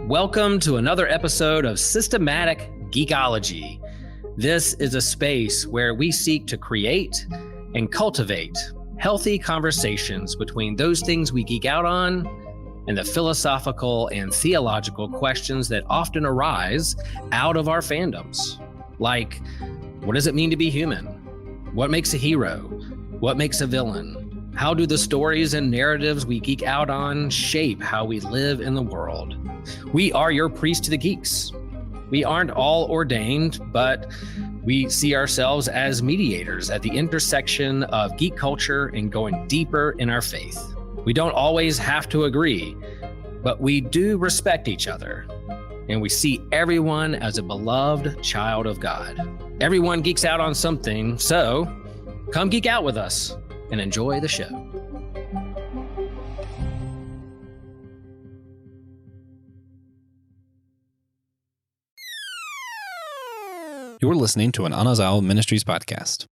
Welcome to another episode of Systematic Geekology. This is a space where we seek to create and cultivate healthy conversations between those things we geek out on and the philosophical and theological questions that often arise out of our fandoms. Like, what does it mean to be human? What makes a hero? What makes a villain? How do the stories and narratives we geek out on shape how we live in the world? We are your priest to the geeks. We aren't all ordained, but we see ourselves as mediators at the intersection of geek culture and going deeper in our faith. We don't always have to agree, but we do respect each other. And we see everyone as a beloved child of God. Everyone geeks out on something, so come geek out with us and enjoy the show. You're listening to an Anazal Ministries podcast.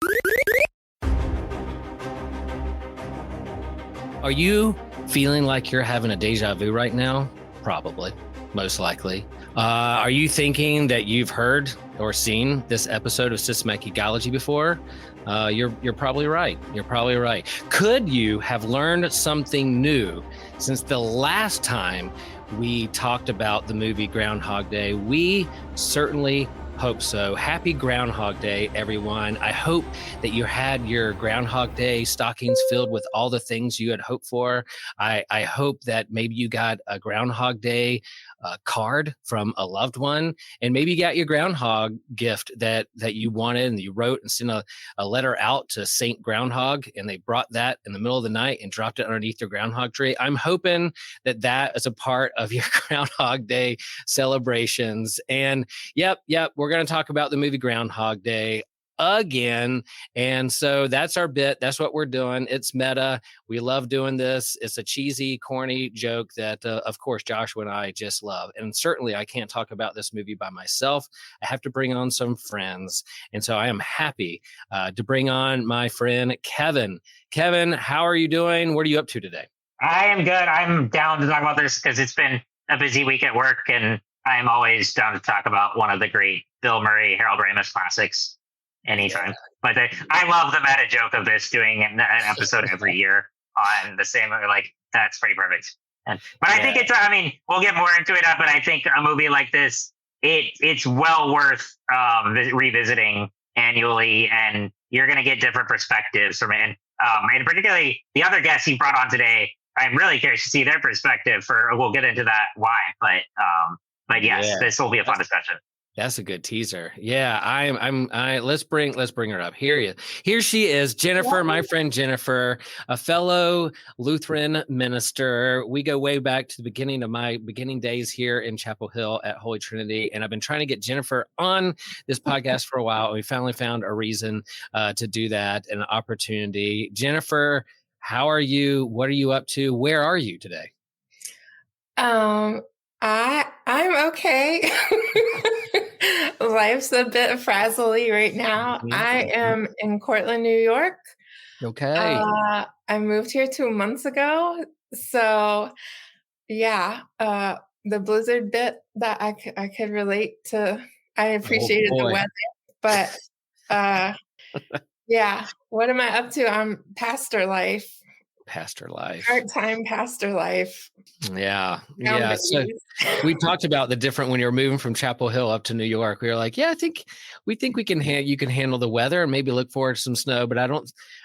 Are you feeling like you're having a deja vu right now? Probably, most likely. Are you thinking that you've heard or seen this episode of Systematic Geekology before? You're probably right. You're probably right. Could you have learned something new since the last time we talked about the movie Groundhog Day? We certainly hope so. Happy Groundhog Day, everyone. I hope that you had your Groundhog Day stockings filled with all the things you had hoped for. I hope that maybe you got a Groundhog Day card from a loved one, and maybe you got your groundhog gift that you wanted, and you wrote and sent a letter out to Saint Groundhog, and they brought that in the middle of the night and dropped it underneath your groundhog tree. I'm hoping that is a part of your Groundhog Day celebrations. And yep, we're going to talk about the movie Groundhog Day again. And so that's our bit. That's what we're doing. It's meta. We love doing this. It's a cheesy, corny joke that, of course, Joshua and I just love. And certainly I can't talk about this movie by myself. I have to bring on some friends. And so I am happy to bring on my friend, Kevin. Kevin, how are you doing? What are you up to today? I am good. I'm down to talk about this because it's been a busy week at work, and I'm always down to talk about one of the great Bill Murray, Harold Ramis classics. Anytime. But I love the meta joke of this, doing an episode every year on the same, like, that's pretty perfect. But I think we'll get more into it, but I think a movie like this, it's well worth revisiting annually, and you're going to get different perspectives from it. And particularly the other guests you brought on today, I'm really curious to see their perspective we'll get into that why. But yes, this will be a fun discussion. That's a good teaser. Yeah, let's bring her up. Here she is, Jennifer, my friend Jennifer, a fellow Lutheran minister. We go way back to the beginning of my beginning days here in Chapel Hill at Holy Trinity, and I've been trying to get Jennifer on this podcast for a while, and we finally found a reason to do that, and an opportunity. Jennifer, how are you? What are you up to? Where are you today? I'm okay. Life's a bit frazzly right now. Mm-hmm. I am in Cortland, New York. Okay. I moved here 2 months ago. So yeah, the blizzard bit that I could relate to. I appreciated the weather, but yeah, what am I up to? I'm pastor life. Part-time pastor life. Yeah. So we talked about the different when you're moving from Chapel Hill up to New York. We were like, yeah, we think you can handle the weather and maybe look forward to some snow. But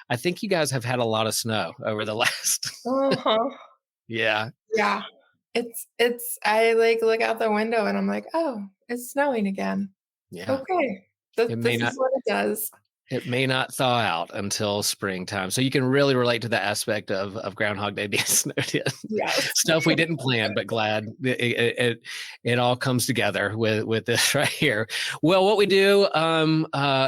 I think you guys have had a lot of snow over the last. Uh-huh. Yeah. Yeah. It's I look out the window and I'm like, oh, it's snowing again. Yeah. Okay. This is what it does. It may not thaw out until springtime. So you can really relate to the aspect of Groundhog Day being snowed in. Yes. Stuff we didn't plan, but glad it all comes together with this right here. Well, what we do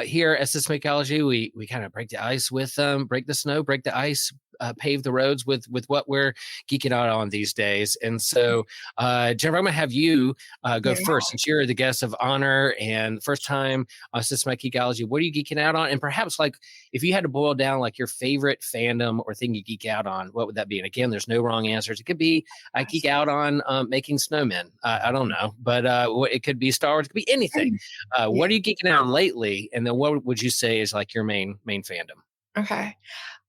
here at Systematic Geekology, we kind of break the ice with break the snow, break the ice pave the roads with what we're geeking out on these days. And so, Jennifer, I'm going to have you go first, since you're the guest of honor and first time on Systematic Geekology. What are you geeking out on? And perhaps, like, if you had to boil down like your favorite fandom or thing you geek out on, what would that be? And again, there's no wrong answers. It could be I geek out on making snowmen. I don't know, but it could be Star Wars. It could be anything. What are you geeking out on lately? And then what would you say is like your main fandom? Okay.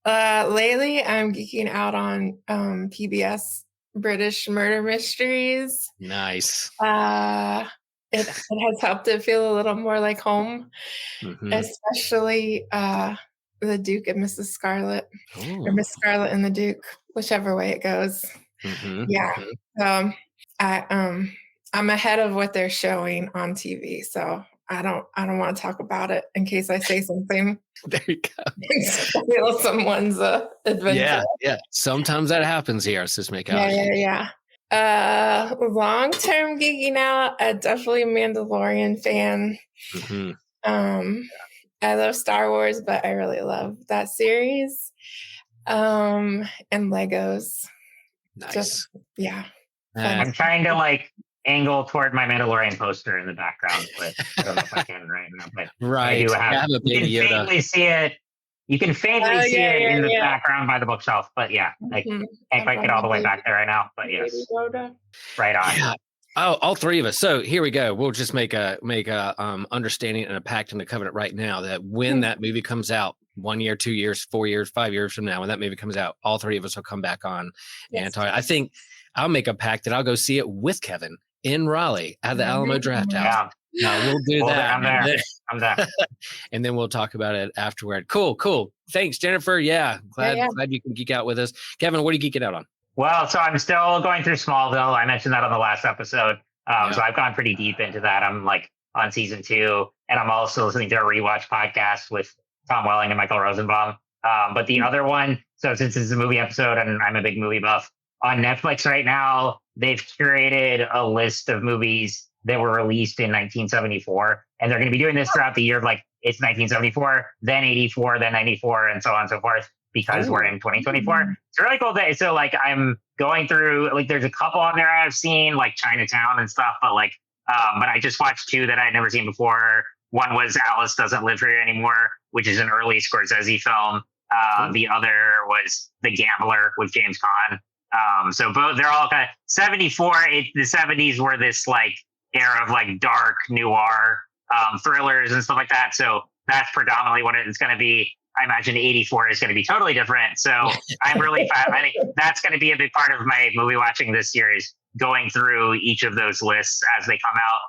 Lately, I'm geeking out on PBS British murder mysteries. Nice. It has helped it feel a little more like home, especially the Duke and Mrs. Scarlet, or Miss Scarlet and the Duke, whichever way it goes. I'm ahead of what they're showing on TV, so I don't want to talk about it in case I say something. There you go. Spoil someone's adventure. Yeah. Sometimes that happens here. Let's just make out. Yeah. Long-term geeking out, definitely a Mandalorian fan. I love Star Wars, but I really love that series. And Legos. Nice. I'm trying to like angle toward my Mandalorian poster in the background, but I don't know if I can right now. But I do have a baby Yoda. Faintly see it. You can faintly see it in the background by the bookshelf, but I can't quite get all the way back there right now. But yes, right on. Yeah. Oh, all three of us. So here we go. We'll just make a understanding and a pact and a covenant right now that when that movie comes out, 1 year, 2 years, 4 years, 5 years from now, when that movie comes out, all three of us will come back on and talk. I think I'll make a pact that I'll go see it with Kevin in Raleigh at the Alamo Draft House. We'll do that. I'm there. And then we'll talk about it afterward. Cool. Thanks, Jennifer. Yeah. Glad you can geek out with us. Kevin, what are you geeking out on? Well, so I'm still going through Smallville. I mentioned that on the last episode. So I've gone pretty deep into that. I'm like on season 2, and I'm also listening to a rewatch podcast with Tom Welling and Michael Rosenbaum. But the other one, so since this is a movie episode and I'm a big movie buff, on Netflix right now, they've curated a list of movies that were released in 1974. And they're going to be doing this throughout the year. Like it's 1974, then 84, then 94, and so on and so forth, because we're in 2024. It's a really cool day. So like I'm going through, like there's a couple on there I've seen, like Chinatown and stuff, but like, but I just watched 2 that I'd never seen before. One was Alice Doesn't Live Here Anymore, which is an early Scorsese film. The other was The Gambler with James Caan. So both, they're all kind of 74. The 70s were this like era of like dark noir thrillers and stuff like that. So that's predominantly what it's going to be. I imagine 84 is going to be totally different. So I'm really, I think that's going to be a big part of my movie watching this series, going through each of those lists as they come out.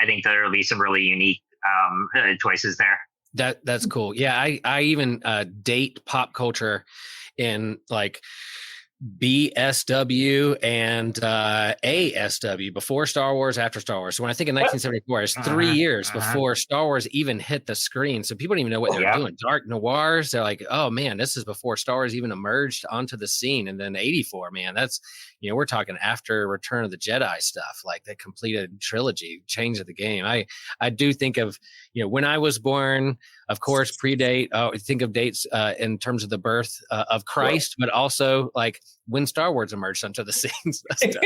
I think there will be some really unique choices there. That's cool. Yeah. I even date pop culture in like BSW and ASW, before Star Wars, after Star Wars. So when I think of 1974, it's 3 years before Star Wars even hit the screen. So people don't even know what they're doing. Dark noirs. They're like, oh man, this is before Star Wars even emerged onto the scene. And then 84, man, that's, we're talking after Return of the Jedi stuff, like the completed trilogy, change of the game. I do think of, when I was born, of course, predate, think of dates in terms of the birth of Christ, but also like when Star Wars emerged onto the scenes. That's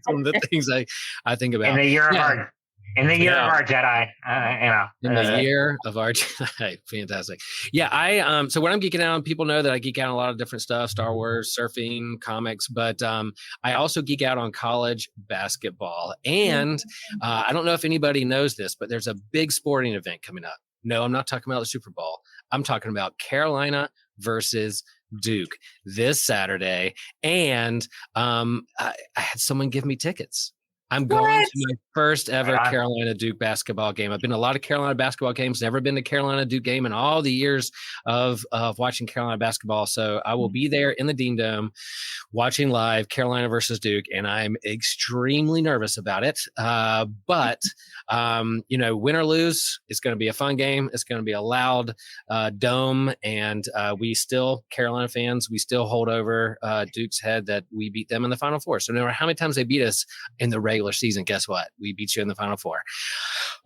some of the things I think about. In the year of our Jedi, in the year of our Jedi. Fantastic. Yeah, so when I'm geeking out, people know that I geek out on a lot of different stuff, Star Wars, surfing, comics, but I also geek out on college basketball. And I don't know if anybody knows this, but there's a big sporting event coming up. No, I'm not talking about the Super Bowl. I'm talking about Carolina versus Duke this Saturday. And I had someone give me tickets. I'm going to my first ever Carolina Duke basketball game. I've been to a lot of Carolina basketball games, never been to Carolina Duke game in all the years of watching Carolina basketball. So I will be there in the Dean Dome watching live Carolina versus Duke, and I'm extremely nervous about it. But win or lose, it's going to be a fun game. It's going to be a loud dome, and Carolina fans, we still hold over Duke's head that we beat them in the Final Four. So no matter how many times they beat us in the regular regular season, guess what? We beat you in the Final Four.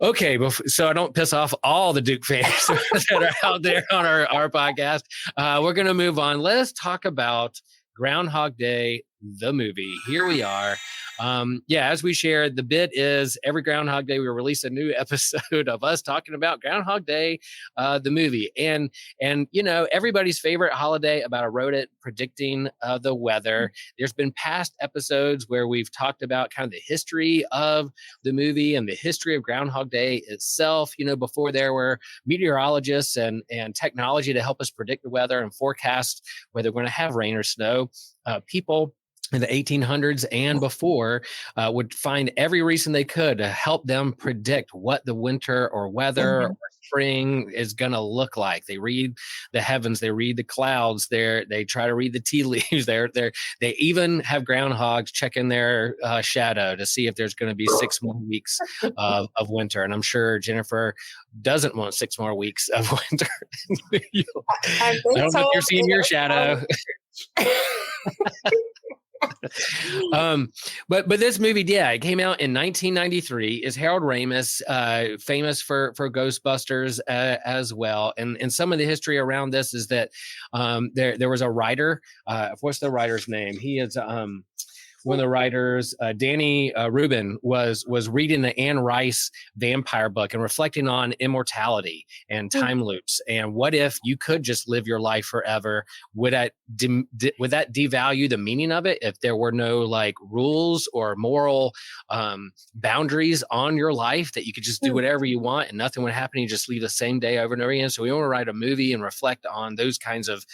Okay, so I don't piss off all the Duke fans that are out there on our podcast. We're going to move on. Let's talk about Groundhog Day, the movie. Here we are. As we shared, the bit is every Groundhog Day we release a new episode of us talking about Groundhog Day, the movie, and everybody's favorite holiday about a rodent predicting the weather. There's been past episodes where we've talked about kind of the history of the movie and the history of Groundhog Day itself. Before there were meteorologists and technology to help us predict the weather and forecast whether we're going to have rain or snow. People in the 1800s and before would find every reason they could to help them predict what the winter or weather or spring is going to look like. They read the heavens, they read the clouds, they try to read the tea leaves. They even have groundhogs checking their shadow to see if there's going to be 6 more weeks of winter. And I'm sure Jennifer doesn't want 6 more weeks of winter. I don't know if you're seeing your shadow. But this movie, it came out in 1993. Is Harold Ramis, famous for Ghostbusters as well. And some of the history around this is that there was a writer. What's the writer's name? He is one of the writers, Danny Rubin, was reading the Anne Rice vampire book and reflecting on immortality and time loops. And what if you could just live your life forever? Would that devalue the meaning of it if there were no like rules or moral boundaries on your life, that you could just do whatever you want and nothing would happen? You just leave the same day over and over again. So we want to write a movie and reflect on those kinds of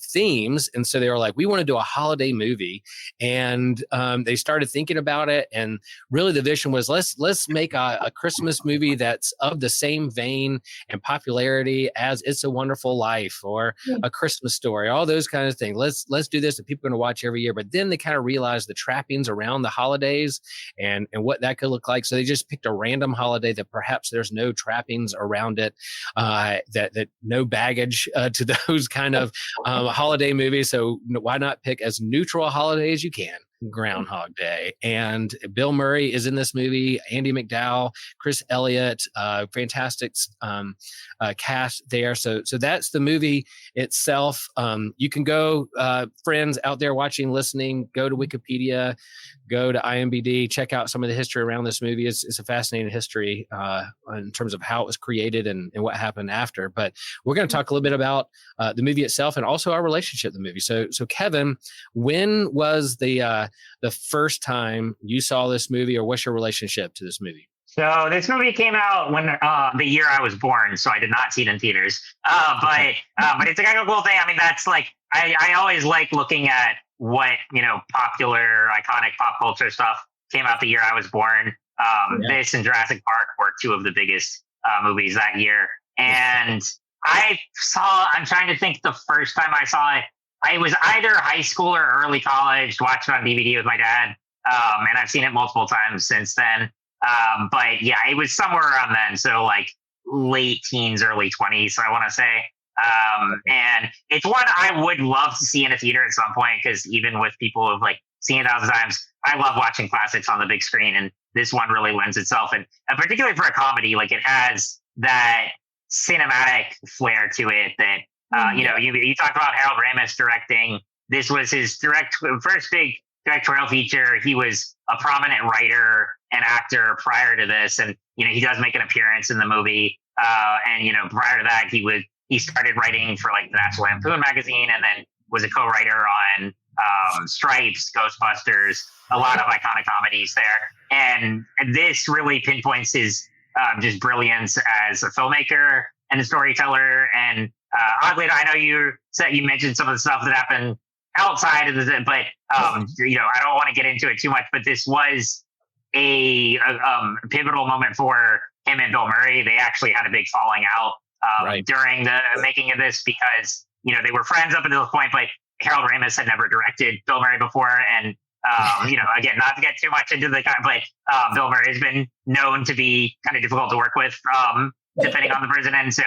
themes. And so they were like, we want to do a holiday movie. And they started thinking about it, and really the vision was let's make a Christmas movie that's of the same vein and popularity as It's a Wonderful Life or A Christmas Story, all those kinds of things. Let's do this that people are going to watch every year. But then they kind of realized the trappings around the holidays and what that could look like. So they just picked a random holiday that perhaps there's no trappings around it, that no baggage to those kind of holiday movies. So why not pick as neutral a holiday as you can? Groundhog Day. And Bill Murray is in this movie, Andy McDowell, Chris Elliott, fantastic cast there. So that's the movie itself. You can go, friends out there watching, listening, go to Wikipedia, go to IMDb, check out some of the history around this movie. It's a fascinating history in terms of how it was created and what happened after. But we're going to talk a little bit about the movie itself and also our relationship to the movie. So Kevin, when was the first time you saw this movie, or what's your relationship to this movie? So this movie came out when the year I was born, so I did not see it in theaters. But it's a kind of cool thing. I mean, that's like I always like looking at what popular, iconic pop culture stuff came out the year I was born. This and Jurassic Park were two of the biggest movies that year, and I'm trying to think the first time I saw it. I was either high school or early college, watched it on DVD with my dad, and I've seen it multiple times since then. But yeah, it was somewhere around then. So like late teens, early 20s, I want to say. And it's one I would love to see in a theater at some point, because even with people who've like seen it 1,000 times, I love watching classics on the big screen. And this one really lends itself. And particularly for a comedy, like it has that cinematic flair to it that, you talked about Harold Ramis directing. This was his first big directorial feature. He was a prominent writer and actor prior to this, and he does make an appearance in the movie. And prior to that, he started writing for like the National Lampoon magazine, and then was a co-writer on Stripes, Ghostbusters, a lot of iconic comedies there. And this really pinpoints his just brilliance as a filmmaker and a storyteller. And oddly, I know you mentioned some of the stuff that happened outside of the, but I don't want to get into it too much. But this was a pivotal moment for him and Bill Murray. They actually had a big falling out during the making of this, because they were friends up until the point, but Harold Ramis had never directed Bill Murray before, and again, not to get too much into the kind, but Bill Murray has been known to be kind of difficult to work with, depending on the person. And so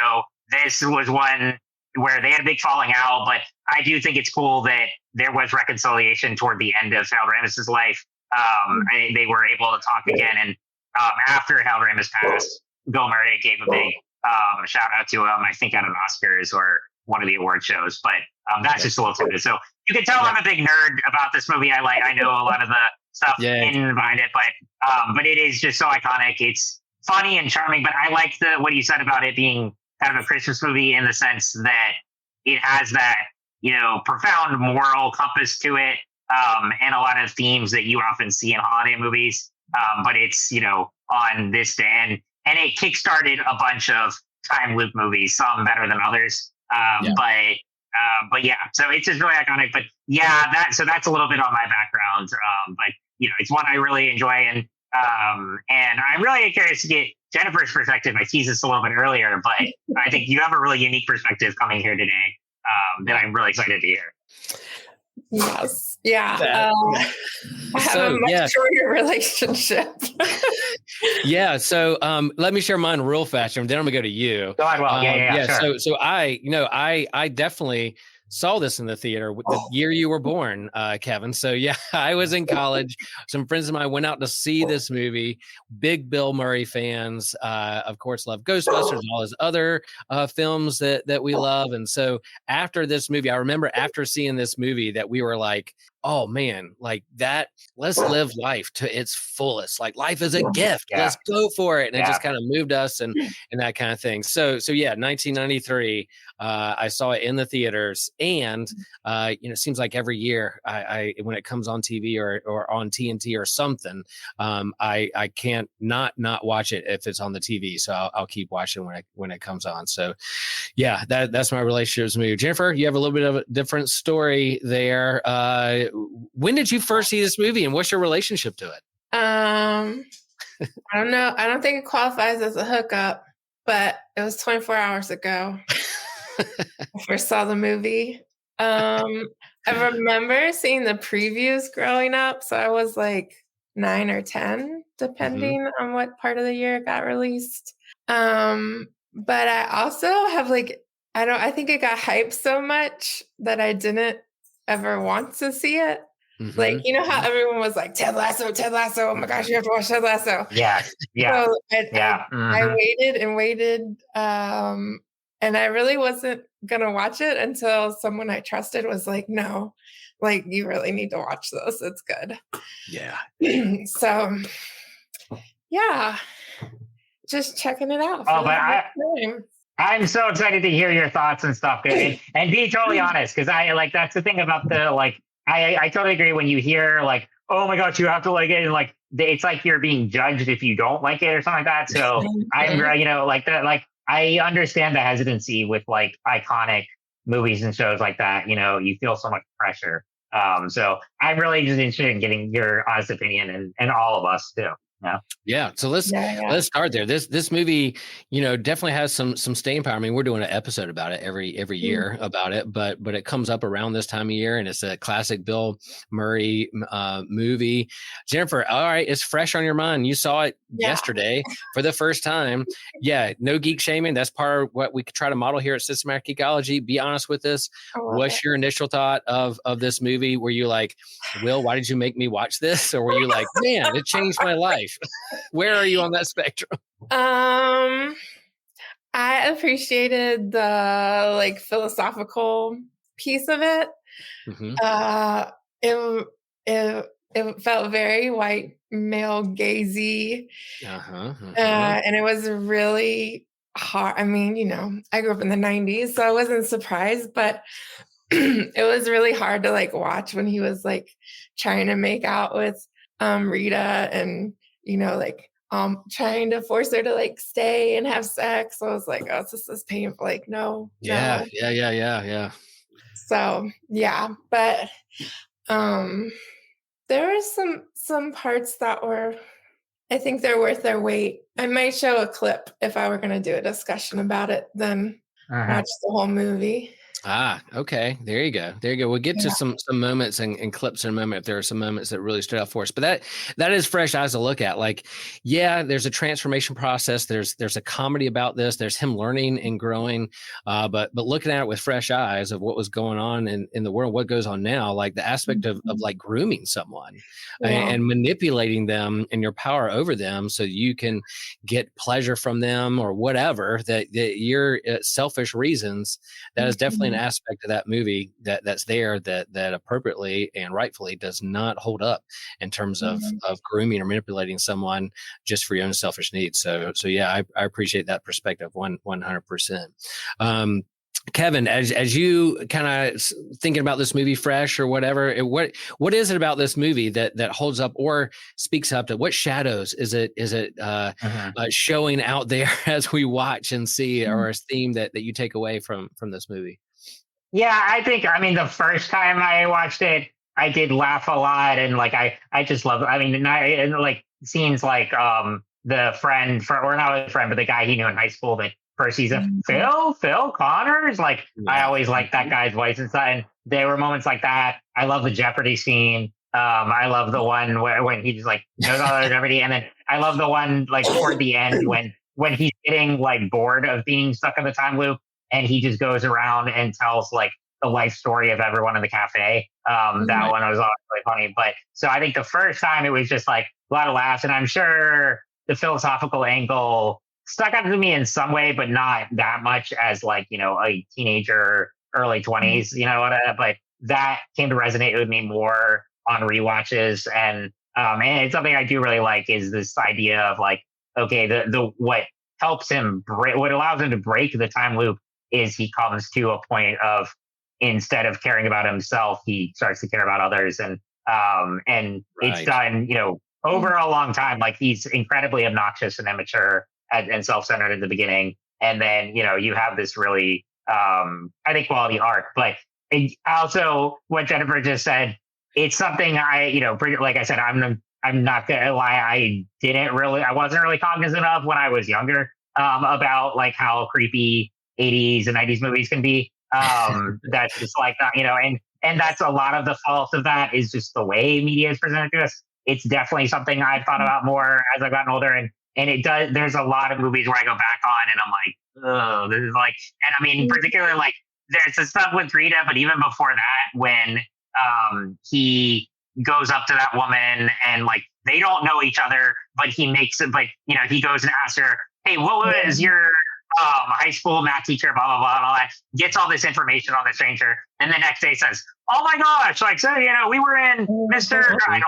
this was one where they had a big falling out, but I do think it's cool that there was reconciliation toward the end of Harold Ramis's life. they were able to talk again. And after Harold Ramis passed, Bill Murray gave a big shout out to him, I think at an Oscars or one of the award shows. But that's just a little tidbit. So you can tell I'm a big nerd about this movie. I know a lot of the stuff in and behind it, but it is just so iconic. It's funny and charming, but I like what you said about it being kind of a Christmas movie in the sense that it has that, profound moral compass to it, and a lot of themes that you often see in holiday movies. But it's, on this day, and it kickstarted a bunch of time loop movies, some better than others. But yeah, so it's just really iconic. But yeah, that's a little bit on my background. But it's one I really enjoy, and I'm really curious to get Jennifer's perspective. I teased this a little bit earlier, but I think you have a really unique perspective coming here today that I'm really excited to hear. Yes. Yeah. I have a much shorter relationship. Yeah. So let me share mine real fast, and then I'm gonna go to you. Go ahead. Well, sure. So I definitely saw this in the theater the year you were born, Kevin. So yeah, I was in college. Some friends of mine went out to see this movie. Big Bill Murray fans, of course, love Ghostbusters and all his other films that we love. And so after this movie, I remember after seeing this movie that we were like, oh man, like that, let's live life to its fullest. Like life is a gift. Yeah. Let's go for it. And it just kind of moved us and that kind of thing. So yeah, 1993, I saw it in the theaters, and it seems like every year I when it comes on TV or on TNT or something, I can't not watch it if it's on the TV. So I'll keep watching when it comes on. So yeah, that's my relationship with movie. Jennifer, you have a little bit of a different story there. When did you first see this movie, and what's your relationship to it? I don't know. I don't think it qualifies as a hookup, but it was 24 hours ago. I first saw the movie. I remember seeing the previews growing up, so I was like 9 or 10, depending on what part of the year it got released. But I also have I think it got hyped so much that I didn't ever want to see it. Like, how everyone was like, Ted Lasso, oh my gosh, you have to watch Ted Lasso. Yeah. So I waited and waited. And I really wasn't going to watch it until someone I trusted was like, no, like, you really need to watch this. It's good. Yeah. So, yeah, just checking it out. Oh, but I'm so excited to hear your thoughts and stuff. And be totally honest, because that's the thing about I totally agree when you hear like, oh my gosh, you have to like it, and like it's like you're being judged if you don't like it or something like that. So I'm like that, like I understand the hesitancy with like iconic movies and shows like that. You feel so much pressure. So I'm really just interested in getting your honest opinion and all of us too. Yeah. So let's start there. This movie, definitely has some staying power. I mean, we're doing an episode about it every year about it, but it comes up around this time of year, and it's a classic Bill Murray movie. Jennifer, all right, it's fresh on your mind. You saw it yesterday for the first time. Yeah, no geek shaming. That's part of what we could try to model here at Systematic Geekology. Be honest with us. What's your initial thought of this movie? Were you like, Will, why did you make me watch this? Or were you like, man, it changed my life? Where are you on that spectrum? I appreciated the philosophical piece of it. It felt very white male gazy, and it was really hard. I mean, I grew up in the 90s, so I wasn't surprised, but it was really hard to watch when he was trying to make out with Rita, and trying to force her to stay and have sex. So I was like, oh, this is painful. No. Yeah. So yeah, but there were some parts that I think they're worth their weight. I might show a clip if I were going to do a discussion about it, then watch the whole movie. Okay. There you go. There you go. We'll get to Yeah. some moments and clips in a moment if there are some moments that really stood out for us. But that is fresh eyes to look at. Like, yeah, there's a transformation process. There's a comedy about this. There's him learning and growing. But looking at it with fresh eyes of what was going on in the world, what goes on now, like the aspect of like grooming someone and manipulating them and your power over them so you can get pleasure from them or whatever that your selfish reasons. That is definitely an aspect of that movie that's there that appropriately and rightfully does not hold up in terms of grooming or manipulating someone just for your own selfish needs. So yeah, I appreciate that perspective 100%. Kevin, as you kind of thinking about this movie fresh or whatever, what is it about this movie that holds up or speaks up to what shadows is it showing out there as we watch and see, or a theme that you take away from this movie? Yeah, I mean, the first time I watched it, I did laugh a lot, and like I just love. I mean, and like scenes like the friend or not a friend, but the guy he knew in high school that first season, Phil Connors. Like I always liked that guy's voice and stuff. And there were moments like that. I love the Jeopardy scene. I love the one when he just like knows all the Jeopardy, and then I love the one like toward the end when he's getting like bored of being stuck in the time loop. And he just goes around and tells like the life story of everyone in the cafe. That one was always really funny. But so I think the first time it was just like a lot of laughs, and I'm sure the philosophical angle stuck out to me in some way, but not that much as like, a teenager, early 20s, but that came to resonate with me more on rewatches. And it's something I do really like is this idea of like, okay, the what helps him what allows him to break the time loop is he comes to a point of instead of caring about himself, he starts to care about others. And it's done, over a long time. Like he's incredibly obnoxious and immature and self-centered in the beginning. And then, you have this really, I think quality arc, but also what Jennifer just said, it's something like I said, I'm not gonna lie. I wasn't really cognizant of when I was younger, about like how creepy 80s and 90s movies can be. That's just like that, and that's a lot of the fault of that is just the way media is presented to us. It's definitely something I've thought about more as I've gotten older, and it does. There's a lot of movies where I go back on and I'm like, oh, this is like, and I mean, particularly like there's the stuff with Rita, but even before that, when he goes up to that woman and like they don't know each other, but he makes it, but he goes and asks her, hey, what was your high school math teacher, blah, blah, blah, and all that, gets all this information on the stranger. And the next day says, oh my gosh, like, so, we were in Mr. I don't know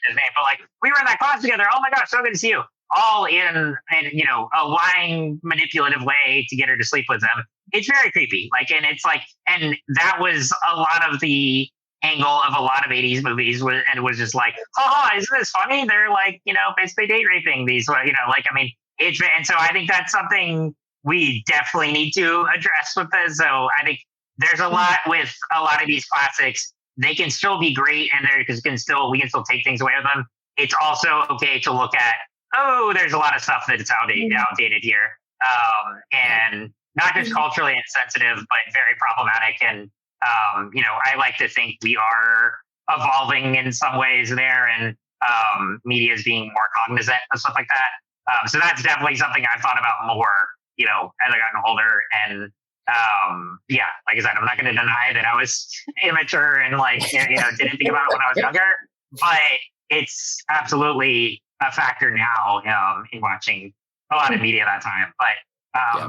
his name, but like, we were in that class together. Oh my gosh, so good to see you. All in a lying, manipulative way to get her to sleep with them. It's very creepy. Like, and it's like, and that was a lot of the angle of a lot of 80s movies, and it was just like, oh, isn't this funny? They're like, basically date raping these, like, I mean, and so I think that's something we definitely need to address with this. So I think there's a lot with a lot of these classics. They can still be great, and we can still take things away with them. It's also okay to look at, there's a lot of stuff that's outdated here, and not just culturally insensitive, but very problematic. And I like to think we are evolving in some ways there, and media is being more cognizant of stuff like that. So that's definitely something I've thought about more, as I gotten older. And like I said, I'm not going to deny that I was immature and like, didn't think about it when I was younger, but it's absolutely a factor now in watching a lot of media that time.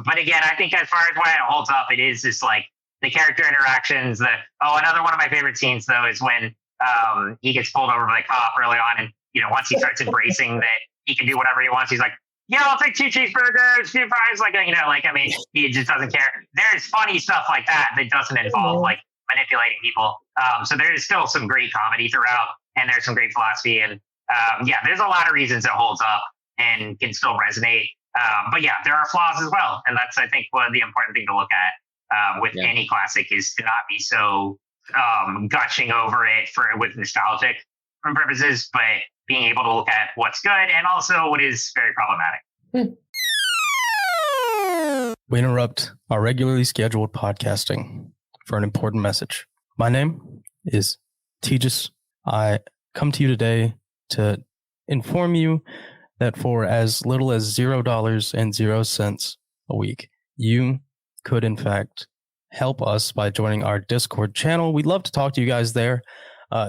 But again, I think as far as why it holds up, it is just like the character interactions. Another one of my favorite scenes though is when he gets pulled over by the cop early on, and once he starts embracing that he can do whatever he wants, he's like, yeah, I'll take 2 cheeseburgers, 2 fries. Like, I mean, he just doesn't care. There's funny stuff like that doesn't involve like manipulating people. So there's still some great comedy throughout, and there's some great philosophy. And there's a lot of reasons it holds up and can still resonate. But yeah, there are flaws as well. And that's, I think, one of the important thing to look at with any classic is to not be so gushing over it with nostalgic purposes, but being able to look at what's good and also what is very problematic. We interrupt our regularly scheduled podcasting for an important message. My name is Tejas. I come to you today to inform you that for as little as $0.00 a week, you could in fact help us by joining our Discord channel. We'd love to talk to you guys there.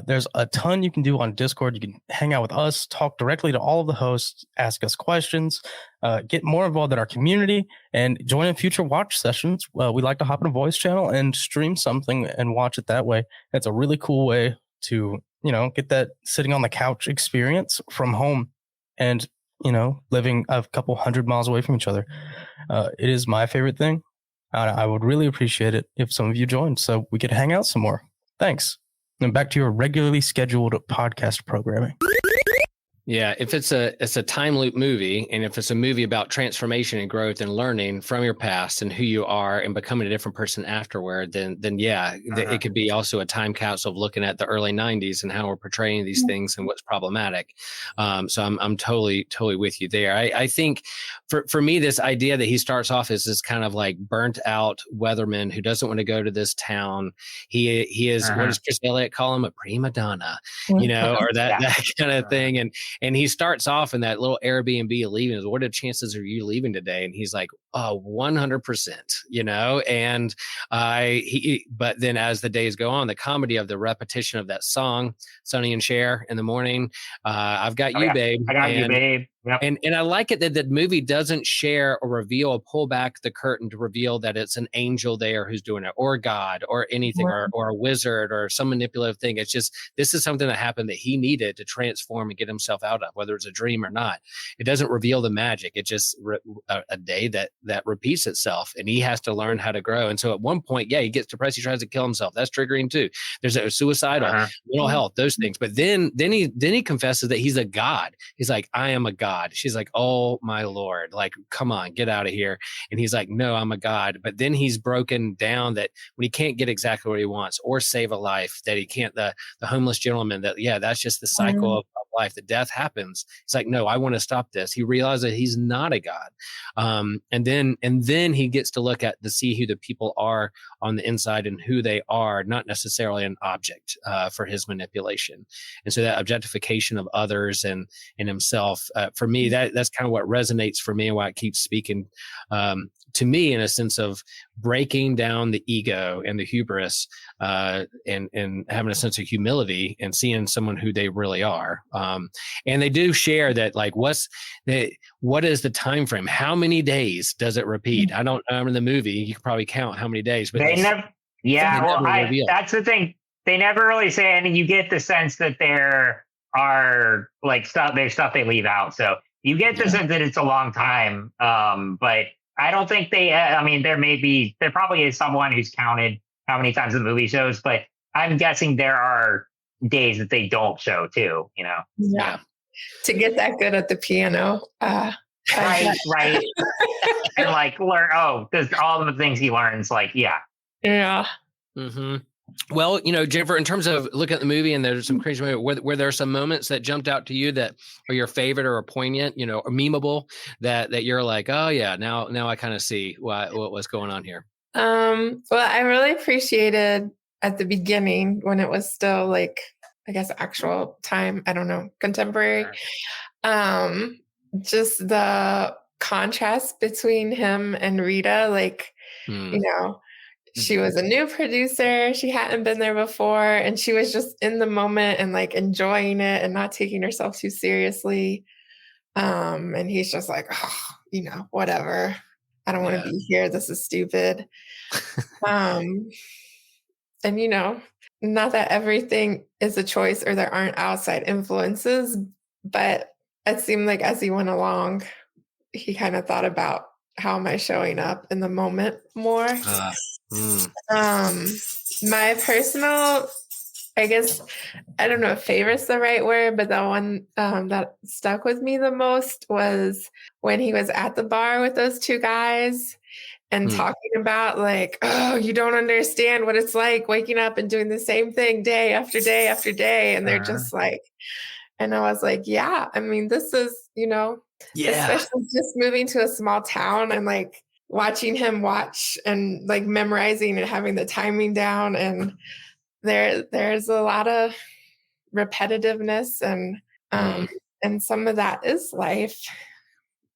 There's a ton you can do on Discord. You can hang out with us, talk directly to all of the hosts, ask us questions, get more involved in our community, and join in future watch sessions. We like to hop in a voice channel and stream something and watch it that way. It's a really cool way to, get that sitting on the couch experience from home and, living a couple 100 miles away from each other. It is my favorite thing. I would really appreciate it if some of you joined so we could hang out some more. Thanks. And back to your regularly scheduled podcast programming. Yeah, if it's a time loop movie, and if it's a movie about transformation and growth and learning from your past and who you are and becoming a different person afterward, then yeah, it could be also a time capsule of looking at the early 90s and how we're portraying these things and what's problematic. So I'm totally with you there. I think for me, this idea that he starts off as this kind of like burnt out weatherman who doesn't want to go to this town. He is, what does Chris Elliott call him? A prima donna, or that kind of thing. And he starts off in that little Airbnb leaving. What are the chances of you leaving today? And he's like, 100%, and but then as the days go on, the comedy of the repetition of that song, Sonny and Cher in the morning, I've got you, babe. I got you, babe. Yep. And I like it that the movie doesn't share or reveal or pull back the curtain to reveal that it's an angel there who's doing it, or God, or anything, or a wizard, or some manipulative thing. It's just, this is something that happened that he needed to transform and get himself out of, whether it's a dream or not. It doesn't reveal the magic. It's just a day that repeats itself, and he has to learn how to grow. And so at one point, he gets depressed. He tries to kill himself. That's triggering too. There's a suicidal, mental health, those things. But then he confesses that he's a god. He's like, I am a god. She's like, oh my Lord, like, come on, get out of here. And he's like, no, I'm a god. But then he's broken down that when he can't get exactly what he wants or save a life, that he can't, the homeless gentleman, that's just the cycle of life, that death happens. He's like, no, I want to stop this. He realized that he's not a god. And then he gets to look to see who the people are on the inside and who they are, not necessarily an object for his manipulation. And so that objectification of others and himself, for me, that's kind of what resonates for me and why it keeps speaking to me, in a sense of breaking down the ego and the hubris, and having a sense of humility and seeing someone who they really are. And they do share that, like, what is the time frame? How many days does it repeat? I don't know. In the movie, you can probably count how many days, but that's the thing. They never really say, and you get the sense that there are like there's stuff they leave out. So you get the sense that it's a long time. But I don't think there probably is someone who's counted how many times the movie shows, but I'm guessing there are days that they don't show too, Yeah. To get that good at the piano. Right. And like learn, because all of the things he learns, like, yeah. Mm-hmm. Well, Jennifer, in terms of looking at the movie, and there's some crazy moments, were there some moments that jumped out to you that are your favorite or poignant, or memeable, that you're like, oh yeah, now I kind of see what was going on here? Well, I really appreciated at the beginning when it was still like, I guess, actual time, I don't know, contemporary, just the contrast between him and Rita, like, she was a new producer. She hadn't been there before. And she was just in the moment and like enjoying it and not taking herself too seriously. And he's just like, whatever. I don't want to be here. This is stupid. And, not that everything is a choice or there aren't outside influences, but it seemed like as he went along, he kind of thought about, how am I showing up in the moment more? My personal, I guess, I don't know if favorite's the right word, but the one that stuck with me the most was when he was at the bar with those two guys and talking about like, oh, you don't understand what it's like waking up and doing the same thing day after day after day. And they're just like, and I was like, yeah, I mean, this is, especially just moving to a small town and like watching him watch and like memorizing and having the timing down. And there's a lot of repetitiveness and some of that is life,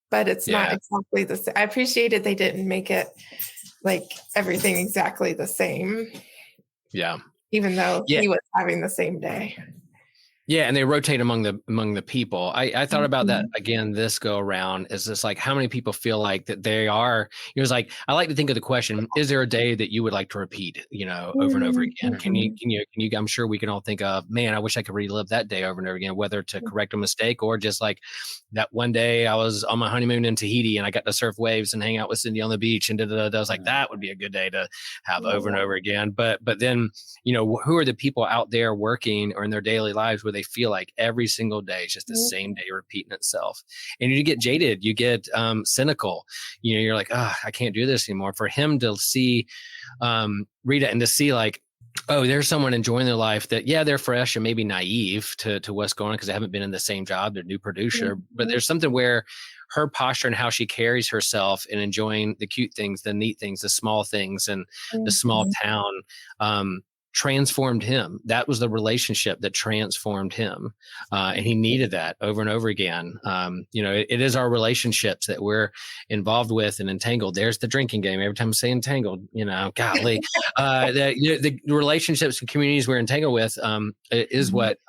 but it's not exactly the same. I appreciated they didn't make it like everything exactly the same. Yeah. Even though he was having the same day. Yeah, and they rotate among the people. I thought about that again this go around. Is this like how many people feel like that they are? It was like I like to think of the question: is there a day that you would like to repeat? Over and over again. Can you? I'm sure we can all think of. Man, I wish I could relive that day over and over again, whether to correct a mistake or just like that one day I was on my honeymoon in Tahiti and I got to surf waves and hang out with Cindy on the beach and I was like that would be a good day to have over and over again. But then who are the people out there working or in their daily lives where they feel like every single day is just the same day repeating itself, and you get jaded, you get cynical, you're like, I can't do this anymore. For him to see Rita and to see like, oh, there's someone enjoying their life that they're fresh and maybe naive to what's going on because they haven't been in the same job, they're new producer, but there's something where her posture and how she carries herself and enjoying the cute things, the neat things, the small things, and the small town transformed him. That was the relationship that transformed him. And he needed that over and over again. It is our relationships that we're involved with and entangled. There's the drinking game. Every time I say entangled, golly, the relationships and communities we're entangled with is what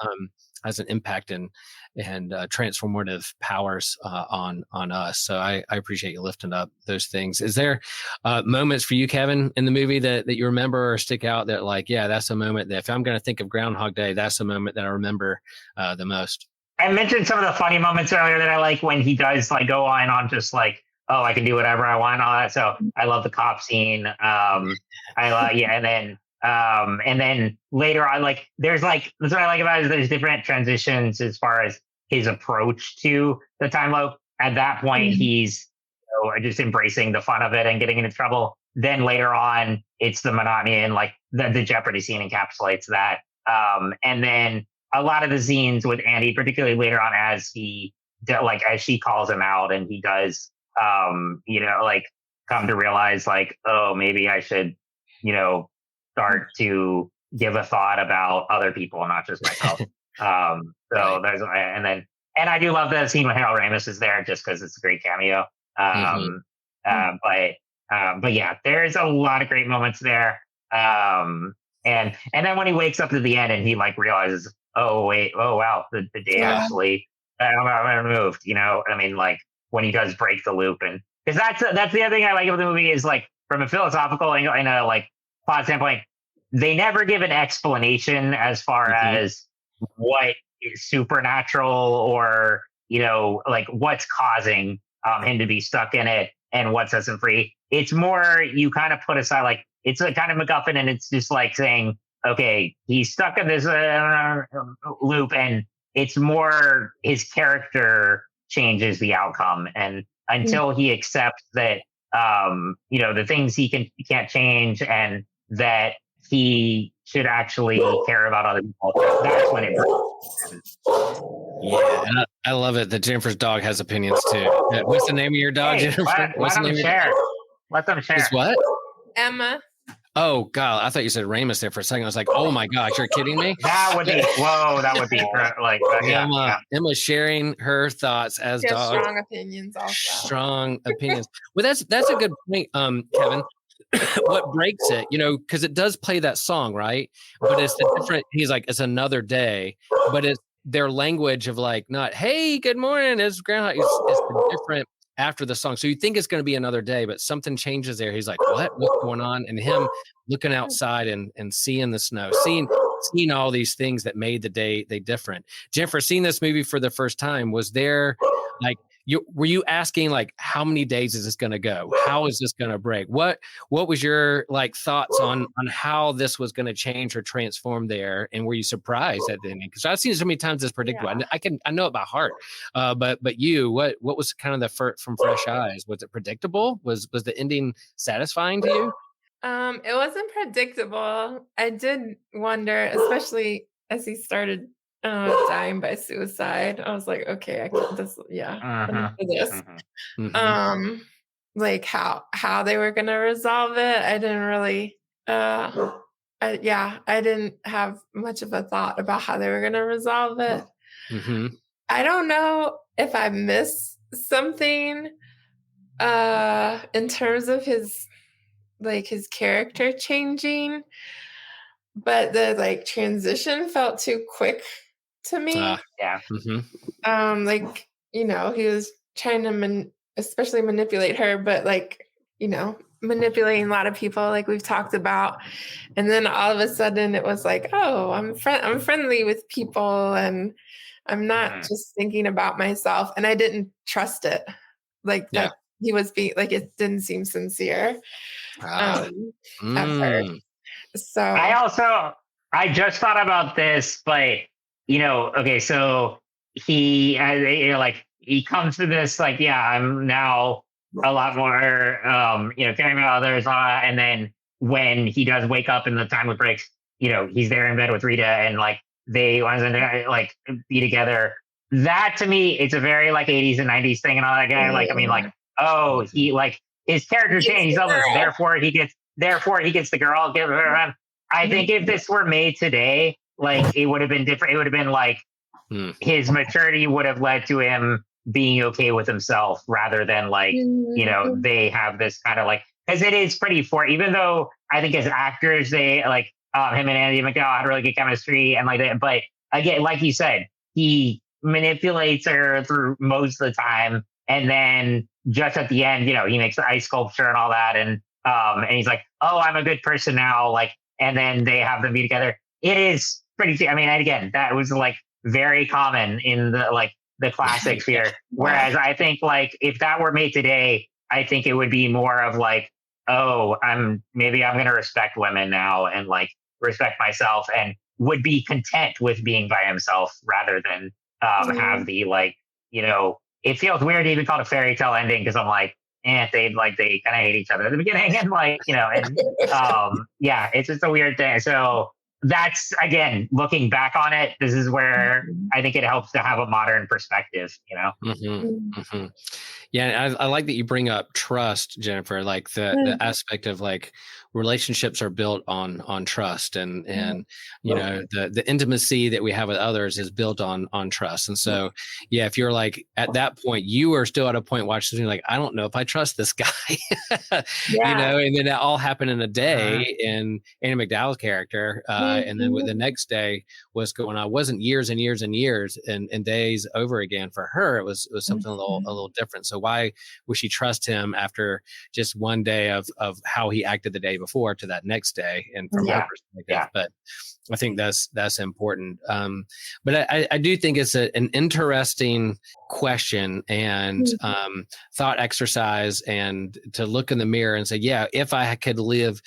has an impact and transformative powers on us. So I appreciate you lifting up those things. Is there moments for you, Kevin, in the movie that you remember or stick out that like, that's a moment that if I'm going to think of Groundhog Day, that's a moment that I remember the most? I mentioned some of the funny moments earlier that I like when he does like go on just like, oh, I can do whatever I want and all that. So I love the cop scene. And then later on, like there's like, that's what I like about it is there's different transitions as far as his approach to the time loop. At that point, he's just embracing the fun of it and getting into trouble. Then later on, it's the monotony and like the Jeopardy scene encapsulates that. And then a lot of the scenes with Andy, particularly later on, as as she calls him out and he does, like come to realize like, oh, maybe I should, start to give a thought about other people, not just myself. There's, and I do love the scene when Harold Ramis is there just because it's a great cameo. But yeah, there's a lot of great moments there. And then when he wakes up at the end and he like realizes, oh wow, the day actually moved, I mean, like when he does break the loop, and because that's the other thing I like about the movie is like from a philosophical angle and a like plot standpoint, they never give an explanation as far as what is supernatural or, like what's causing him to be stuck in it and what sets him free. It's more, you kind of put aside, like, it's a kind of MacGuffin and it's just like saying, okay, he's stuck in this loop and it's more his character changes the outcome. And until he accepts that, the things he can't change and that he should actually care about other people, that's when it breaks. Yeah, and I love it that Jennifer's dog has opinions too. What's the name of your dog, Jennifer? Let them share. Let them share. It's what? Emma. Oh God, I thought you said Ramus there for a second. I was like, oh my gosh, you're kidding me? That would be like Emma sharing her thoughts as dogs. Strong opinions also. Strong opinions. Well, that's a good point, Kevin. What breaks it, because it does play that song, right? But it's the different, he's like, it's another day, but it's their language of like, not, hey, good morning, it's Groundhog. It's the different after the song. So you think it's going to be another day, but something changes there. He's like, what's going on? And him looking outside and seeing the snow, seeing all these things that made the day different. Jennifer, seeing this movie for the first time, was there like, were you asking like, how many days is this going to go? How is this going to break? What was your like thoughts on how this was going to change or transform there? And were you surprised at the ending? Because I've seen it so many times it's predictable. Yeah. I know it by heart. But you, what was kind of the from fresh eyes? Was it predictable? Was the ending satisfying to you? It wasn't predictable. I did wonder, especially as he started dying by suicide. I was like, okay, I can't this. Yeah, I'm for this. like how they were going to resolve it. I didn't really, I didn't have much of a thought about how they were going to resolve it. Mm-hmm. I don't know if I missed something in terms of his character changing, but the like transition felt too quick to me. Yeah. Mm-hmm. Like, you know, he was trying to especially manipulate her, but like, you know, manipulating a lot of people like we've talked about. And then all of a sudden it was like, oh, I'm friendly with people and I'm not just thinking about myself. And I didn't trust it. Like that he was being like, it didn't seem sincere at first. So I just thought about this, but you know, okay, so he, you know, like he comes to this, like, yeah, I'm now a lot more, you know, caring about others, and then when he does wake up in the time with breaks, you know, he's there in bed with Rita, and like they want to like be together. That to me, it's a very like 80s and 90s thing and all that guy. Like, I mean, like, oh, he like his character changed, he's selfish, therefore he gets the girl. Give her. I think if this were made today, like it would have been different. It would have been like his maturity would have led to him being okay with himself rather than like, you know, they have this kind of like, because it is pretty even though I think as actors, they like him and Andy McDowell had really good chemistry and like that. But again, like you said, he manipulates her through most of the time. And then just at the end, you know, he makes the ice sculpture and all that. And he's like, oh, I'm a good person now. Like, and then they have them be together. It is pretty, I mean, and again, that was like very common in the classic sphere. Whereas I think like if that were made today, I think it would be more of like, oh, I'm going to respect women now and like respect myself and would be content with being by himself rather than have the like, you know, it feels weird to even call it a fairy tale ending because I'm like, they kind of hate each other at the beginning and like, you know, and yeah, it's just a weird thing. So that's, again, looking back on it, this is where I think it helps to have a modern perspective, you know? Mm-hmm. Mm-hmm. Yeah. I like that you bring up trust, Jennifer, like the aspect of like relationships are built on trust and, you know, the intimacy that we have with others is built on trust. And so, yeah, if you're like at that point, you are still at a point watching something like, I don't know if I trust this guy, you know, and then that all happened in a day in Andy McDowell's character. And then the next day was going on, wasn't years and years and years and days over again for her. It was something a little different. So why would she trust him after just one day of how he acted the day before to that next day? And from her perspective, but I think that's important. But I do think it's an interesting question and thought exercise, and to look in the mirror and say, yeah, if I could live,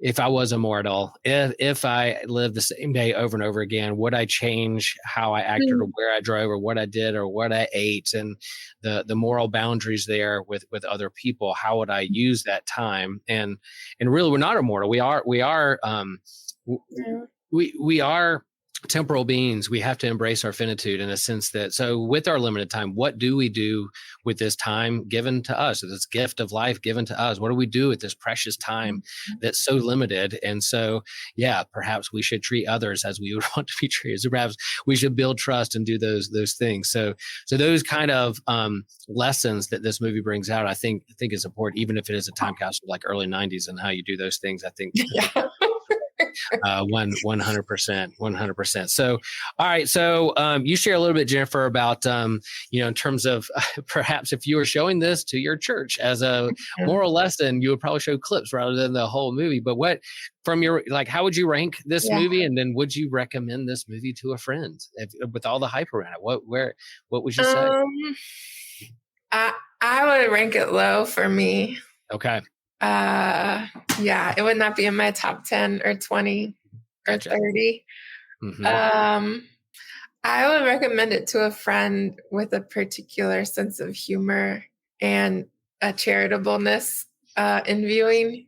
if I was immortal, if I lived the same day over and over again, would I change how I acted or where I drove or what I did or what I ate, and the moral boundaries there with other people? How would I use that time? And really, we're not immortal. We are temporal beings. We have to embrace our finitude in a sense that, so with our limited time, what do we do with this time given to us, this gift of life given to us? What do we do with this precious time that's so limited? And so, yeah, perhaps we should treat others as we would want to be treated. So perhaps we should build trust and do those things. So those kind of lessons that this movie brings out, I think is important, even if it is a time capsule like early 90s and how you do those things. I think 100%. So, all right. So, you share a little bit, Jennifer, about, you know, in terms of perhaps if you were showing this to your church as a moral lesson, you would probably show clips rather than the whole movie. But what, from your, like, how would you rank this movie? And then would you recommend this movie to a friend with all the hype around it? What would you say? I would rank it low for me. Okay. Yeah, it would not be in my top 10 or 20 or 30. I would recommend it to a friend with a particular sense of humor and a charitableness in viewing.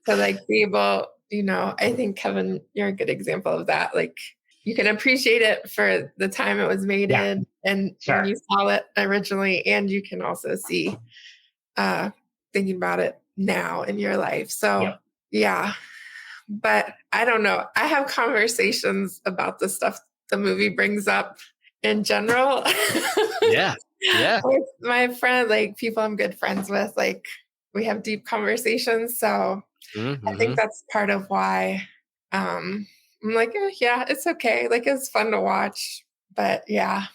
So like be able, you know, I think Kevin, you're a good example of that. Like you can appreciate it for the time it was made in and when you saw it originally, and you can also see thinking about it now in your life. So Yep. yeah, but I don't know. I have conversations about the stuff the movie brings up in general. Yeah. Yeah. With my friend, like people I'm good friends with, like we have deep conversations. So I think that's part of why I'm like, yeah, it's okay. Like it's fun to watch. But yeah,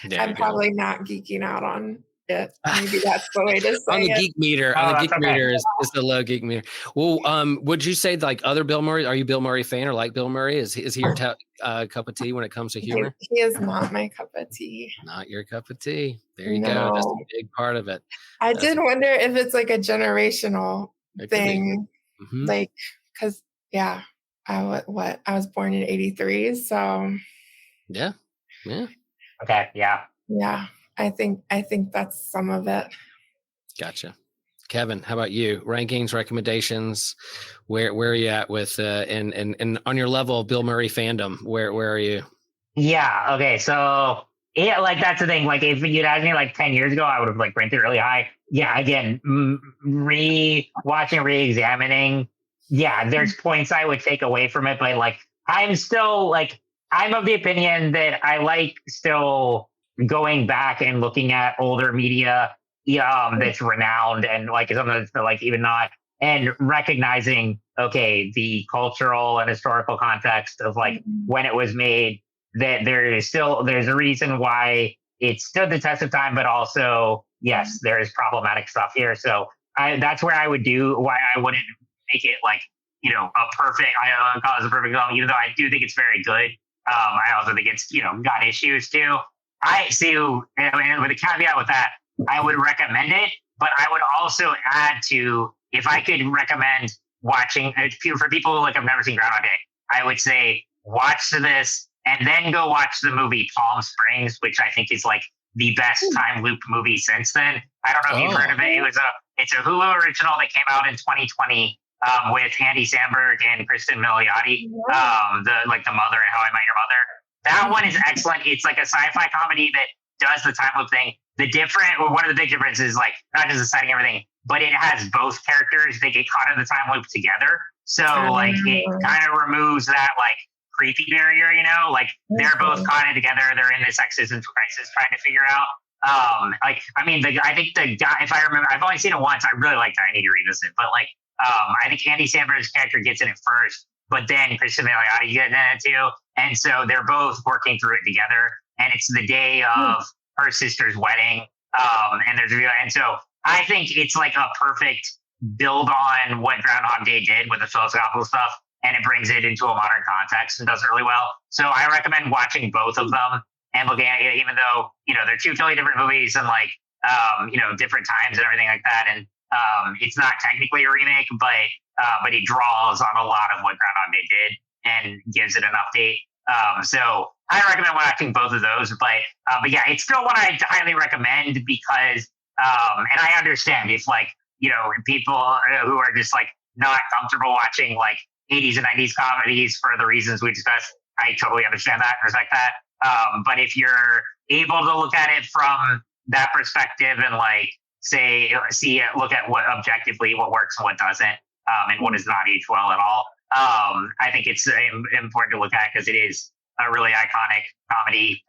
There I'm you go. probably not geeking out on it. Maybe that's the way to say On the it. geek meter, Oh, on the that's geek okay. meter is the low geek meter. Well, would you say like other Bill Murray? Are you Bill Murray fan or like Bill Murray? Is he your cup of tea when it comes to humor? He is not my cup of tea. Not your cup of tea. There you go. No. That's a big part of it. I That's did wonder if it's like a generational It could be. thing, Mhm. like because yeah, I was born in '83, so Yeah. Yeah. Okay. Yeah. yeah, I think that's some of it. Gotcha. Kevin, how about you? Rankings, recommendations. Where are you at with and on your level of Bill Murray fandom? Where are you? Yeah. Okay. So yeah, like that's the thing. Like if you'd asked me like 10 years ago, I would have like ranked it really high. Yeah. Again, re-examining. Yeah, there's points I would take away from it, but like I'm still like I'm of the opinion that I like still going back and looking at older media, that's renowned and like something that's like even not, and recognizing okay the cultural and historical context of like when it was made, that there's a reason why it stood the test of time, but also yes, there's problematic stuff here. So that's where I would do why I wouldn't make it like a perfect. I don't call it a perfect film, even though I do think it's very good. I also think it's got issues too. I see, and with a caveat with that, I would recommend it, but I would also add to, if I could recommend watching for people like I've never seen Groundhog Day, I would say watch this and then go watch the movie Palm Springs, which I think is like the best time loop movie since then. I don't know if you've heard of it. It's a Hulu original that came out in 2020 with Andy Samberg and Kristen Milioti, the mother and How I Met Your Mother. That one is excellent. It's like a sci-fi comedy that does the time loop thing. One of the big differences is like not just the setting and everything, but it has both characters. They get caught in the time loop together. So like it kind of removes that like creepy barrier, like they're both caught in together. They're in this existential crisis trying to figure out. I think the guy, if I remember, I've only seen it once. I really liked it. I need to revisit it, but like, I think Andy Samberg's character gets in it first, but then Kristen Milioti gets in it too. And so they're both working through it together. And it's the day of her sister's wedding. And so I think it's like a perfect build on what Groundhog Day did with the philosophical stuff. And it brings it into a modern context and does it really well. So I recommend watching both of them and looking at it, even though, they're two totally different movies and like, different times and everything like that. And it's not technically a remake, but it draws on a lot of what Groundhog Day did and gives it an update. So I recommend watching both of those, but yeah, it's still one I highly recommend because, and I understand if like, people who are just like not comfortable watching like 80s and 90s comedies for the reasons we discussed, I totally understand that and respect that. But if you're able to look at it from that perspective and like look at what objectively what works and what doesn't, and what does not age well at all. I think it's important to look at because it is a really iconic comedy.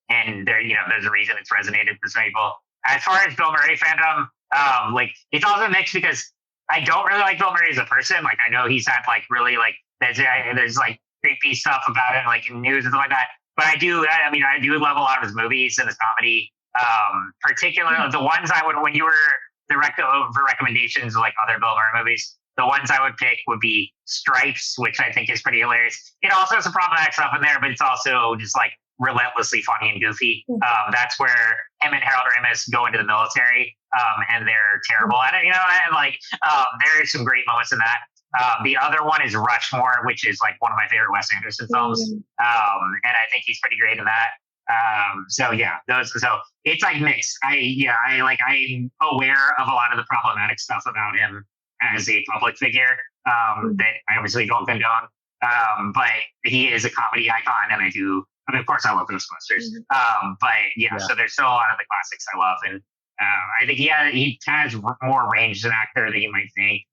And there's a reason it's resonated for some people. As far as Bill Murray fandom, like it's also mixed because I don't really like Bill Murray as a person. Like I know he's had like really like there's like creepy stuff about it, like in news and stuff like that. But I do love a lot of his movies and his comedy. Particularly the ones I would, when you were for recommendations of like other Bill Murray movies, the ones I would pick would be Stripes, which I think is pretty hilarious. It also has some problematic stuff in there, but it's also just like relentlessly funny and goofy. That's where him and Harold Ramis go into the military, and they're terrible at it, and like there's some great moments in that. The other one is Rushmore, which is like one of my favorite Wes Anderson films. And I think he's pretty great in that. So it's like mixed. I'm aware of a lot of the problematic stuff about him as a public figure, that I obviously don't condone. But he is a comedy icon and of course I love Ghostbusters. So there's still a lot of the classics I love. And I think he has more range as an actor than you might think.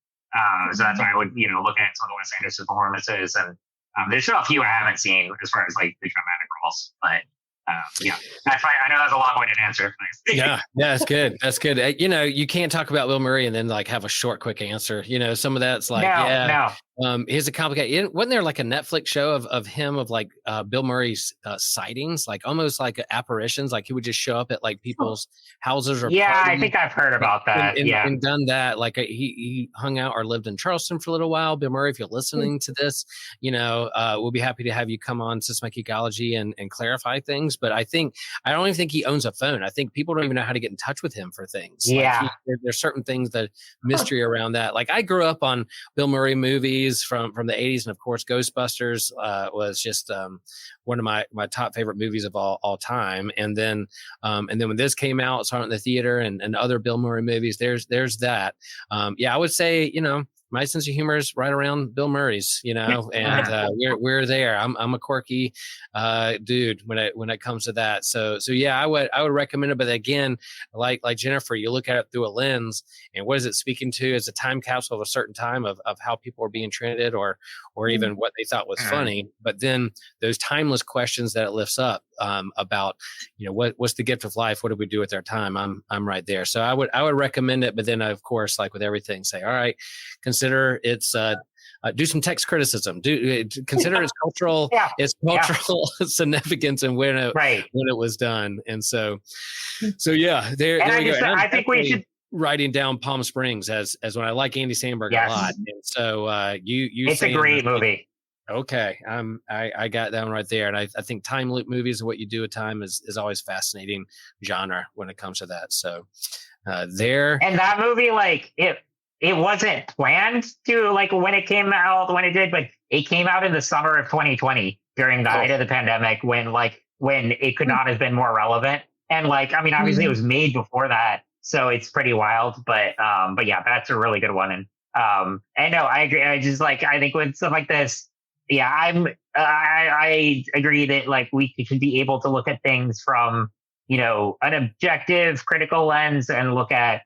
So that's why I would look at some of the Wes Anderson performances, and there's still a few I haven't seen as far as like the dramatic roles, but. Yeah, that's fine. I know that's a long-winded answer. Yeah, that's good. That's good. You can't talk about Bill Murray and then like have a short, quick answer. Some of that's like, here's a complicated. Wasn't there like a Netflix show of him of like Bill Murray's sightings, like almost like apparitions, like he would just show up at like people's houses or I think I've heard about that. And done that. Like he hung out or lived in Charleston for a little while. Bill Murray, if you're listening to this, we'll be happy to have you come on Systematic Ecology and clarify things. But I don't even think he owns a phone. I think people don't even know how to get in touch with him for things. Yeah. Like there's certain things, that mystery around that. Like I grew up on Bill Murray movies from the 80s. And of course, Ghostbusters was just one of my top favorite movies of all time. And then when this came out, saw it in the theater and other Bill Murray movies, there's that. I would say, my sense of humor is right around Bill Murray's, and we're there. I'm a quirky dude when it comes to that. So I would recommend it. But again, like Jennifer, you look at it through a lens, and what is it speaking to? As a time capsule of a certain time of how people are being treated, or even what they thought was funny. But then those timeless questions that it lifts up about, what's the gift of life? What do we do with our time? I'm right there. So I would recommend it. But then of course, like with everything, say, all right, consider it's do some text criticism. Consider its cultural significance and when it was done. And so there you go. I think we should writing down Palm Springs as when I like Andy Samberg a lot. And so you it's a great movie. Okay. I got that one right there. And I think time loop movies and what you do with time is always fascinating genre when it comes to that. So there. And that movie, like it wasn't planned to like when it came out, when it did, but it came out in the summer of 2020 during the height of the pandemic when it could not have been more relevant. And obviously it was made before that. So it's pretty wild, but yeah, that's a really good one. And no, I agree. I think with stuff like this, I agree that like we should be able to look at things from, an objective critical lens and look at,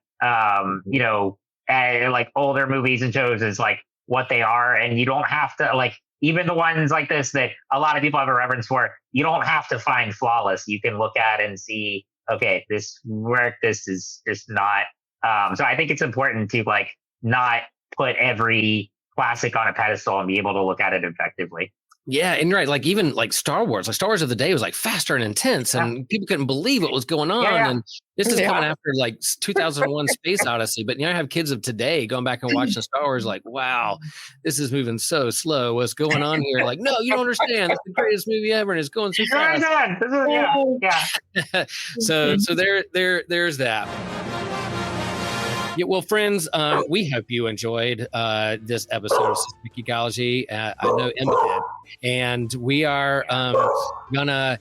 like older movies and shows as like what they are. And you don't have to like, even the ones like this that a lot of people have a reverence for, you don't have to find flawless. You can look at and see, okay, this is just not. So I think it's important to like not put every classic on a pedestal and be able to look at it objectively. Yeah, and you're right. Like even like Star Wars of the day was like faster and intense, and people couldn't believe what was going on. And this is coming after like 2001: Space Odyssey. But I have kids of today going back and watching Star Wars, like, wow, this is moving so slow. What's going on here? Like, no, you don't understand. It's the greatest movie ever, and it's going so fast. So there's that. Yeah, well, friends, we hope you enjoyed this episode of Systematic Ecology. I know Emma did. And we are gonna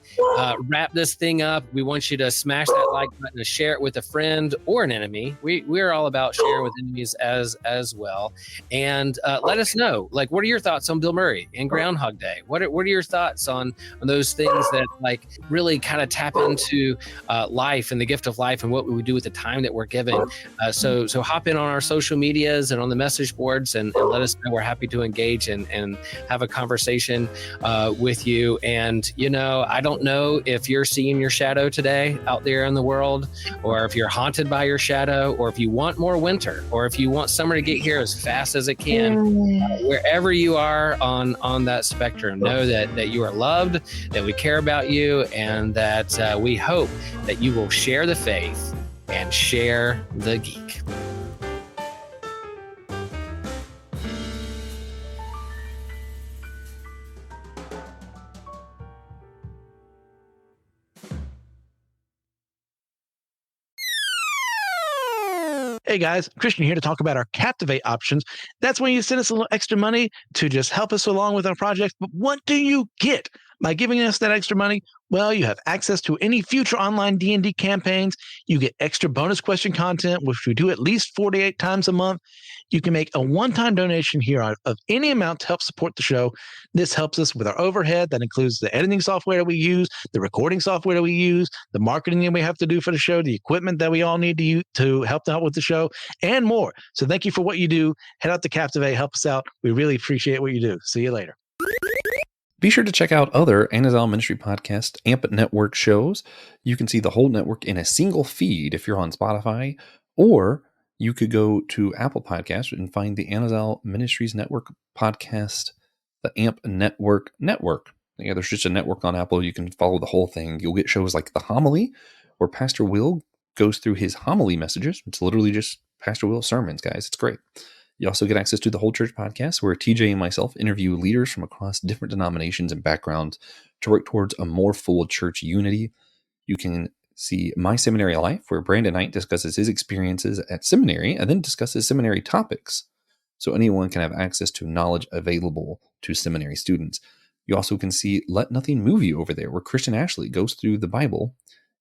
wrap this thing up. We want you to smash that like button, to share it with a friend or an enemy. We're all about sharing with enemies as well. And let us know, like, what are your thoughts on Bill Murray and Groundhog Day? What are your thoughts on those things that like really kind of tap into life and the gift of life and what we do with the time that we're given? So hop in on our social medias and on the message boards and let us know. We're happy to engage and have a conversation with you. And I don't know if you're seeing your shadow today out there in the world, or if you're haunted by your shadow, or if you want more winter, or if you want summer to get here as fast as it can. Wherever you are on that spectrum, know that you are loved, that we care about you, and that we hope that you will share the faith and share the geek. Hey guys, Christian here to talk about our Captivate options. That's when you send us a little extra money to just help us along with our projects. But what do you get? By giving us that extra money, well, you have access to any future online D&D campaigns. You get extra bonus question content, which we do at least 48 times a month. You can make a one-time donation here of any amount to help support the show. This helps us with our overhead. That includes the editing software that we use, the recording software that we use, the marketing that we have to do for the show, the equipment that we all need to use to help out with the show, and more. So thank you for what you do. Head out to Captivate, help us out. We really appreciate what you do. See you later. Be sure to check out other Anazal Ministry Podcast AMP Network shows. You can see the whole network in a single feed if you're on Spotify, or you could go to Apple Podcasts and find the Anazal Ministries Network podcast, the AMP Network. Yeah, there's just a network on Apple. You can follow the whole thing. You'll get shows like The Homily, where Pastor Will goes through his homily messages. It's literally just Pastor Will's sermons, guys. It's great. You also get access to the Whole Church podcast, where TJ and myself interview leaders from across different denominations and backgrounds to work towards a more full church unity. You can see My Seminary Life, where Brandon Knight discusses his experiences at seminary and then discusses seminary topics, so anyone can have access to knowledge available to seminary students. You also can see Let Nothing Move You over there, where Christian Ashley goes through the Bible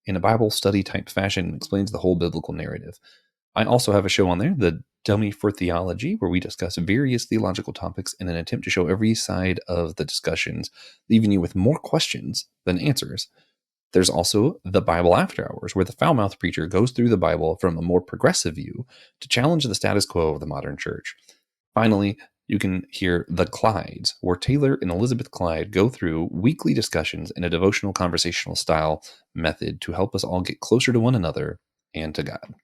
in a Bible study type fashion and explains the whole biblical narrative. I also have a show on there, The Dummy for Theology, where we discuss various theological topics in an attempt to show every side of the discussions, leaving you with more questions than answers. There's also The Bible After Hours, where the foul-mouthed preacher goes through the Bible from a more progressive view to challenge the status quo of the modern church. Finally, you can hear The Clydes, where Taylor and Elizabeth Clyde go through weekly discussions in a devotional conversational style method to help us all get closer to one another and to God.